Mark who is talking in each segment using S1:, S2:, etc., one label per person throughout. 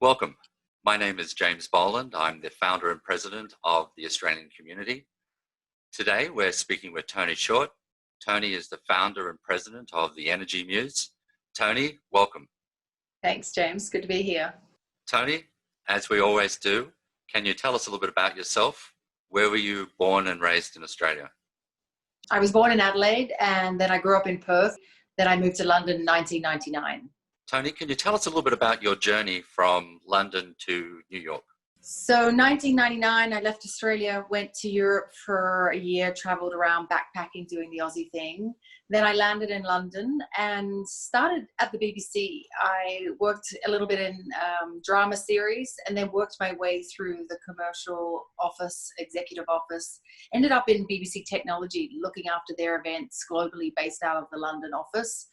S1: Welcome. My name is James Boland. I'm the founder and president of the Australian community. Today, we're speaking with Toni Short. Toni is the founder and president of the Energy Muse. Toni, welcome.
S2: Thanks, James. Good to be here.
S1: Toni, as we always do, can you tell us a little bit about yourself? Where were you born and raised in Australia?
S2: I was born in Adelaide and then I grew up in Perth. Then I moved to London in 1999.
S1: Toni, can you tell us a little bit about your journey from London to New York?
S2: So 1999, I left Australia, went to Europe for a year, traveled around backpacking, doing the Aussie thing. Then I landed in London and started at the BBC. I worked a little bit in drama series and then worked my way through the commercial office, executive office. Ended up in BBC Technology, looking after their events globally based out of the London office.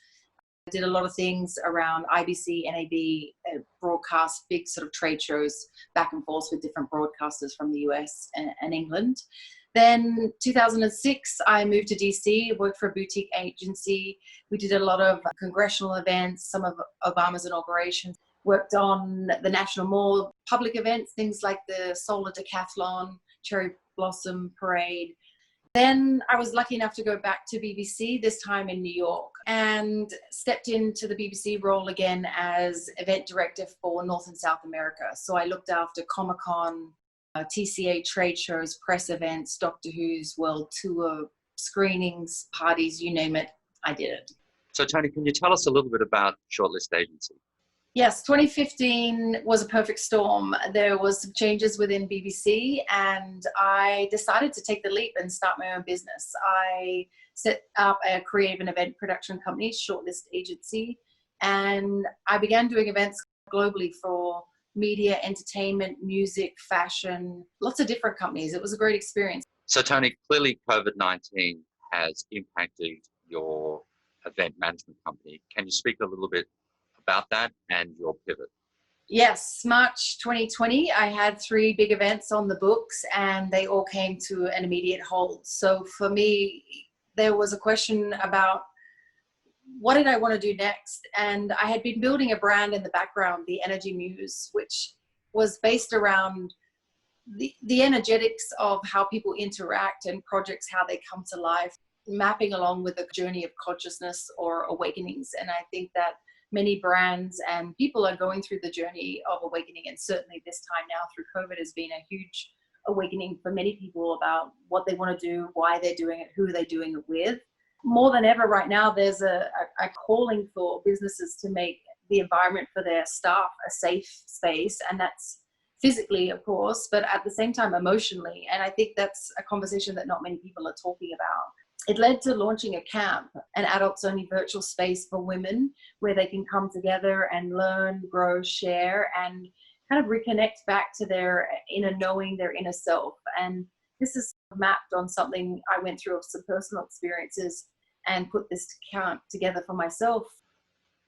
S2: I did a lot of things around IBC, NAB, broadcast, big sort of trade shows back and forth with different broadcasters from the US and England. Then 2006, I moved to DC, worked for a boutique agency. We did a lot of congressional events, some of Obama's inaugurations, worked on the National Mall, public events, things like the Solar Decathlon, Cherry Blossom Parade. Then I was lucky enough to go back to BBC, this time in New York, and stepped into the BBC role again as event director for North and South America. So I looked after Comic-Con, TCA trade shows, press events, Doctor Who's World Tour, screenings, parties, you name it, I did it.
S1: So Toni, can you tell us a little bit about Shortlist Agency?
S2: Yes, 2015 was a perfect storm. There was some changes within BBC and I decided to take the leap and start my own business. I set up a creative and event production company, Shortlist Agency, and I began doing events globally for media, entertainment, music, fashion, lots of different companies. It was a great experience.
S1: So Toni, clearly COVID-19 has impacted your event management company. Can you speak a little bit about that and your pivot?
S2: Yes, March 2020, I had 3 big events on the books and they all came to an immediate halt. So for me, there was a question about what did I want to do next? And I had been building a brand in the background, the Energy Muse, which was based around the energetics of how people interact and projects, how they come to life, mapping along with the journey of consciousness or awakenings. And I think that many brands and people are going through the journey of awakening, and certainly this time now through COVID has been a huge awakening for many people about what they want to do, why they're doing it, who they're doing it with. More than ever right now, there's a calling for businesses to make the environment for their staff a safe space, and that's physically, of course, but at the same time emotionally. And I think that's a conversation that not many people are talking about. It led to launching a camp, an adults-only virtual space for women where they can come together and learn, grow, share, and kind of reconnect back to their inner knowing, their inner self. And this is mapped on something I went through of some personal experiences and put this camp together for myself.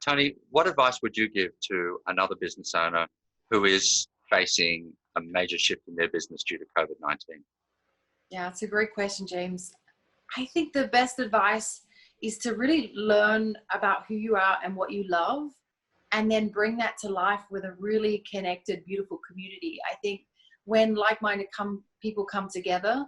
S1: Toni, what advice would you give to another business owner who is facing a major shift in their business due to COVID-19?
S2: Yeah, it's a great question, James. I think the best advice is to really learn about who you are and what you love, and then bring that to life with a really connected, beautiful community. I think when like-minded people come together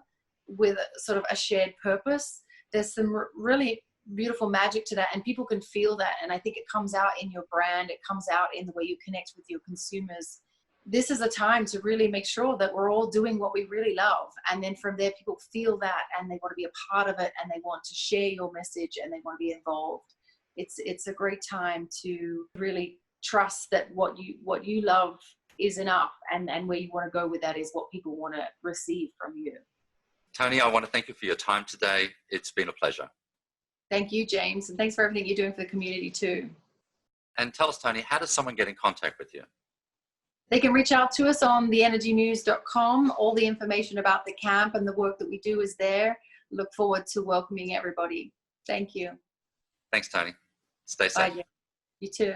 S2: with sort of a shared purpose, there's some really beautiful magic to that, and people can feel that. And I think it comes out in your brand, it comes out in the way you connect with your consumers. This is a time to really make sure that we're all doing what we really love. And then from there, people feel that and they want to be a part of it and they want to share your message and they want to be involved. It's a great time to really trust that what you love is enough, and where you want to go with that is what people want to receive from you.
S1: Toni, I want to thank you for your time today. It's been a pleasure.
S2: Thank you, James. And thanks for everything you're doing for the community too.
S1: And tell us, Toni, how does someone get in contact with you?
S2: They can reach out to us on theenergymuse.com. All the information about the camp and the work that we do is there. Look forward to welcoming everybody. Thank you.
S1: Thanks, Toni. Stay safe.
S2: Bye. You too.